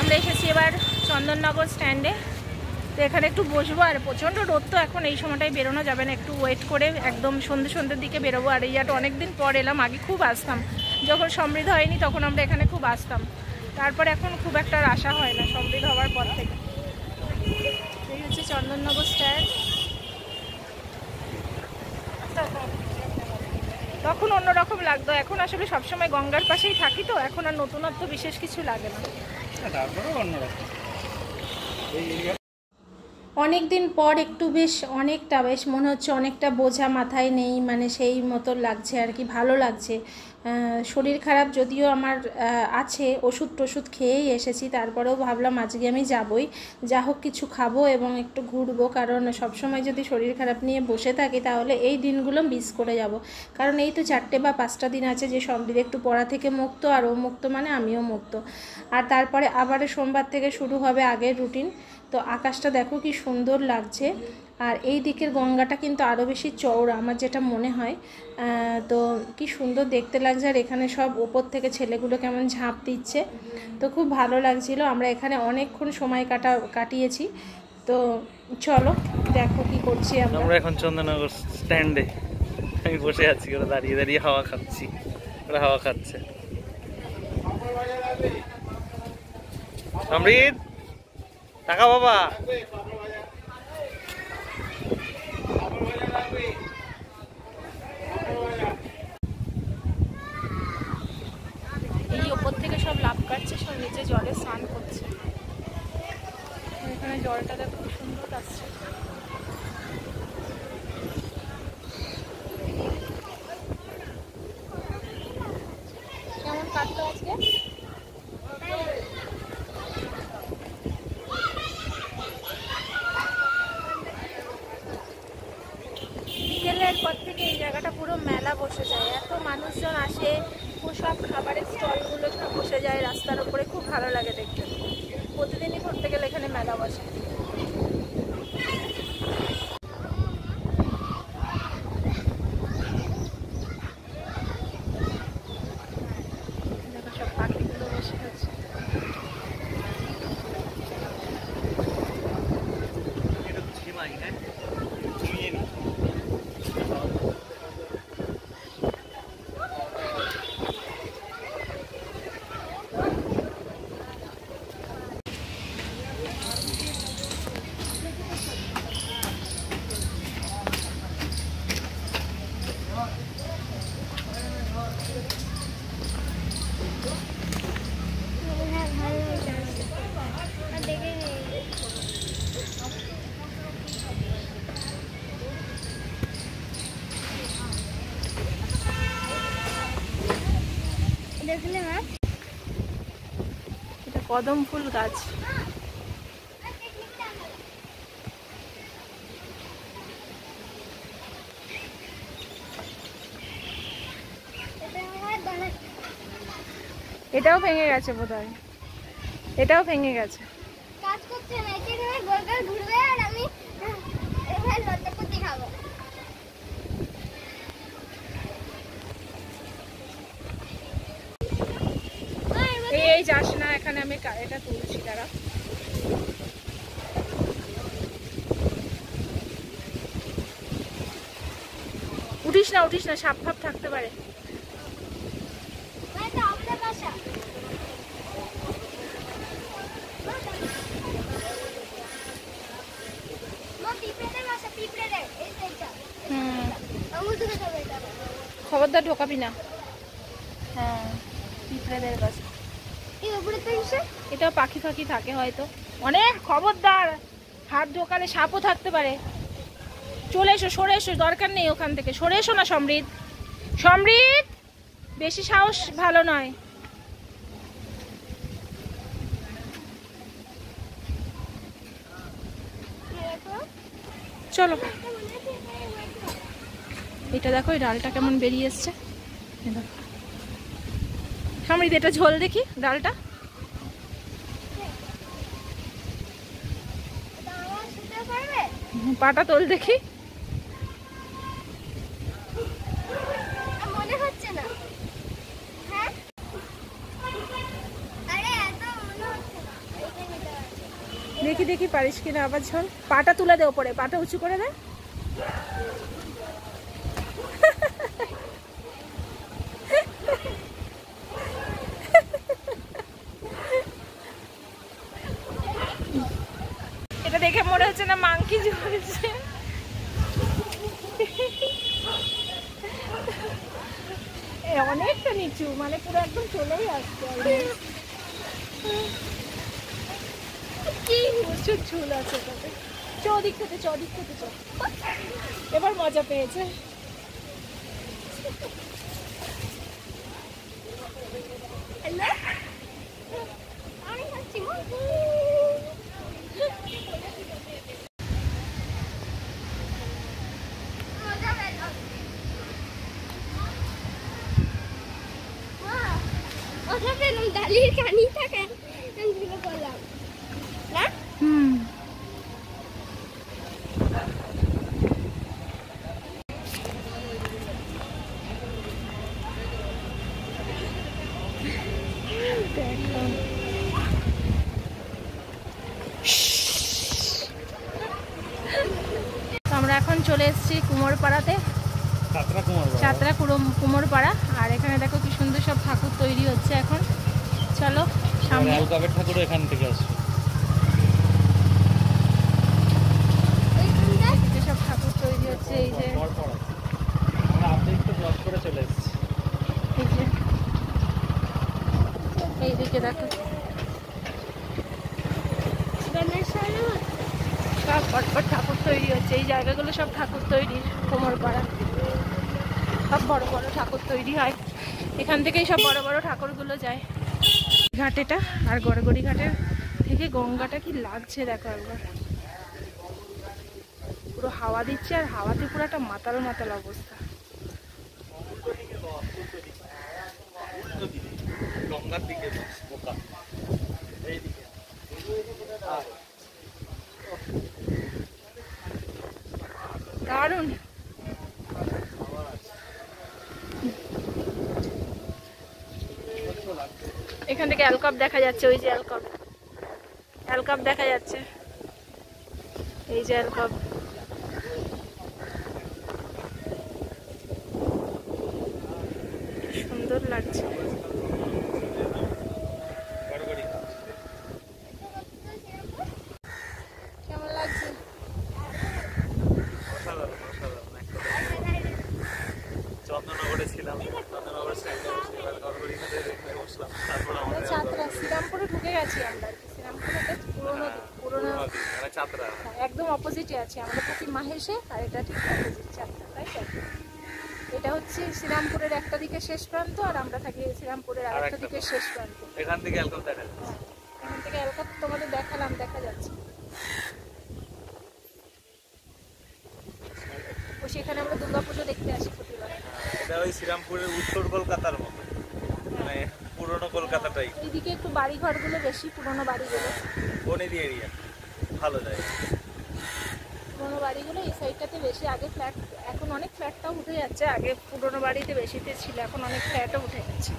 চলে এসেছি এবার চন্দননগর স্ট্যান্ডে। তো এখানে একটু বসবো, আর প্রচণ্ড রোদ, তো এখন এই সময়টায় বেরোনো যাবে না, একটু ওয়েট করে একদম সন্ধ্যের দিকে বেরোবো। আর এই হাট অনেকদিন পর এলাম, আগে খুব আসতাম যখন সমৃদ্ধ হয়নি তখন আমরা এখানে খুব আসতাম, তারপরে এখন খুব একটা আসা হয় না সমৃদ্ধ হওয়ার পর থেকে। এই হচ্ছে চন্দননগর স্ট্যান্ড। তখন অন্যরকম লাগতো, এখন আসলে সবসময় গঙ্গার পাশেই থাকি তো এখন আর নতুনত্ব বিশেষ কিছু লাগে না। অনেক দিন পর একটু বেশ মনে হচ্ছে অনেকটা বোঝা মাথায় নেই, মানে সেই মতো লাগছে আর কি, ভালো লাগছে। শরীর খারাপ যদিও আমার আছে, ওষুধ খেয়েই এসেছি, তারপরেও ভাবলাম আজকে আমি যাবই, যা হোক কিছু খাবো এবং একটু ঘুরবো, কারণ সবসময় যদি শরীর খারাপ নিয়ে বসে থাকি তাহলে এই দিনগুলো মিস করে যাব। কারণ এই তো 4 বা 5টা দিন আছে যে সমৃদ্ধ একটু পড়া থেকে মুক্ত, আর ও মুক্ত মানে আমিও মুক্ত। আর তারপরে আবার সোমবার থেকে শুরু হবে আগের রুটিন। তো আকাশটা দেখো কি সুন্দর লাগছে, আর এই দিকের গঙ্গাটা কিন্তু আরও বেশি চওড়া আমার যেটা মনে হয়। তো কি সুন্দর দেখতে লাগছে, আর এখানে সব ওপর থেকে ছেলেগুলো কেমন ঝাঁপ দিচ্ছে, তো খুব ভালো লাগছিল। আমরা এখানে অনেকক্ষণ সময় কাটিয়েছি। তো চলো দেখো কি করছি আমরা। এখন চন্দননগর স্ট্যান্ডে আমি বসে আছি, ওরা দাঁড়িয়ে দাঁড়িয়ে হাওয়া খাচ্ছি, ওরা হাওয়া খাচ্ছে। সমৃদ্ধ টাকা বাবা, এই ওপর থেকে সব লাভ কাটছে, সব নিচে জলে স্নান করছে। এখানে জলটা দেখো খুব সুন্দর আসছে। কেমন কাটলো আজকে? বিকেলের পর থেকে এই জায়গাটা পুরো মেলা বসে যায়, এত মানুষজন আসে, সব খাবারের স্টলগুলো সব বসে যায় রাস্তার উপরে, খুব ভালো লাগে দেখতে। প্রতিদিনই ঘুরতে গেলে এখানে মেলা বসে। দেখো সব পাখিগুলো বসে আছে। এটা কদম ফুল গাছ। এটাও ভেঙে গেছে বোধহয়, এটাও ভেঙে গেছে। কাজ করছে না, এটা গোল গোল ঘুরবে আর আমি এবার লতা কুতি খাবো। এই যাস না, এখানে আমি এটা তুলছি, তারা উঠিস না, সাপ ফাপ থাকতে পারে। খবরদার ঢোকাবি না। হ্যাঁ, পিঁপড়েদের বাসা। এটাও পাখি ফাঁকি থাকে হয়তো অনেক, খবরদার হাত ঢোকালে সাপও থাকতে পারে। চলে এসো, সরে এসো, দরকার নেই ওখান থেকে, সরে এসো না সমৃদ্ধ, বেশি সাহস ভালো নয়। চলো, এটা দেখো এই ডালটা কেমন বেরিয়ে এসছে। সমৃদ্ধ এটা ঝোল দেখি, ডালটা পাটা তোল দেখি। মনে হচ্ছে না। হ্যাঁ, আরে এত মনে হচ্ছে না। দেখি দেখি পারিস কিনা। আবার ঝোল পাটা তুলে দে, ওপরে পাটা উঁচু করে দে। এটা দেখে মনে হচ্ছে না মাংকি ঝুলছে। অনেকটা নিচু, মানে পুরো একদম চলেই আসছে। কি প্রচুর ঝুল আছে তাতে। চদিক থেকে চদিক থেকে চ, এবার মজা পেয়েছে। ডালির কানি থাকে করলাম না। আমরা এখন চলে এসেছি কুমোরপাড়াতে, চাতরা কুমোরপাড়া। আর এখানে দেখো কি সুন্দর সব ঠাকুর তৈরি হচ্ছে এখন। চলো সামনে। ঠাকুর এখান থেকে আসবে, সব ঠাকুর তৈরি হচ্ছে। এই যে চলে এসেছি, এইদিকে দেখো সব পটপট ঠাকুর তৈরি হচ্ছে। এই জায়গাগুলো সব ঠাকুর তৈরি কুমোরপাড়া, সব বড় বড় ঠাকুর তৈরি হয় এখান থেকেই। সব বড় বড় ঠাকুরগুলো যায় ঘাটেটা। আর গড়গড়ি ঘাটের থেকে গঙ্গাটা কি লাগছে দেখো একবার, পুরো হাওয়া দিচ্ছে আর হাওয়াতে পুরো একটা মাতাল মাতাল অবস্থা। গঙ্গার দিকে দারুণ। এখান থেকে অ্যালকাপ দেখা যাচ্ছে, ওই যে অ্যালকাপ, অ্যালকাপ দেখা যাচ্ছে, এই যে অ্যালকাপ। সুন্দর লাগছে। কেমন লাগছে? চন্দননগরে ছিলাম, চন্দননগর চাতরা শ্রীরামপুরে ঢুকে গেছি আমরা। শ্রীরামপুরে পুরোনো একদম অপোজিটে আছে। আমরা থাকি মাহেশে, আর এটা ঠিক অপোজিট চাতরা, তাই তো? এটা হচ্ছে শ্রীরামপুরের একটা দিকে শেষ প্রান্ত, আর আমরা থাকি শ্রীরামপুরের আরেকটা দিকে শেষ প্রান্ত। এখান থেকে অ্যালকাপ দেখা যাচ্ছে। এখান থেকে অ্যালকাপ তোমাদের দেখালাম, দেখা যাচ্ছে। ও সেখানে আমরা দুর্গাপুজো দেখতে আসি প্রতিবার। এটা ওই শ্রীরামপুরের উত্তর কলকাতার মতো, মানে পুরনো কলকাতাটাই। এইদিকে একটু বাড়ি ঘরগুলো বেশি, পুরনো বাড়িগুলো, বনেদি এরিয়া, ভালো জায়গা। পুরনো বাড়িগুলো এই সাইডটাতে বেশি। আগে ফ্ল্যাট, এখন অনেক ফ্ল্যাটটাও উঠে যাচ্ছে। আগে পুরনো বাড়িতে বেশিতে ছিল, এখন অনেক ফ্ল্যাটও উঠে গেছে।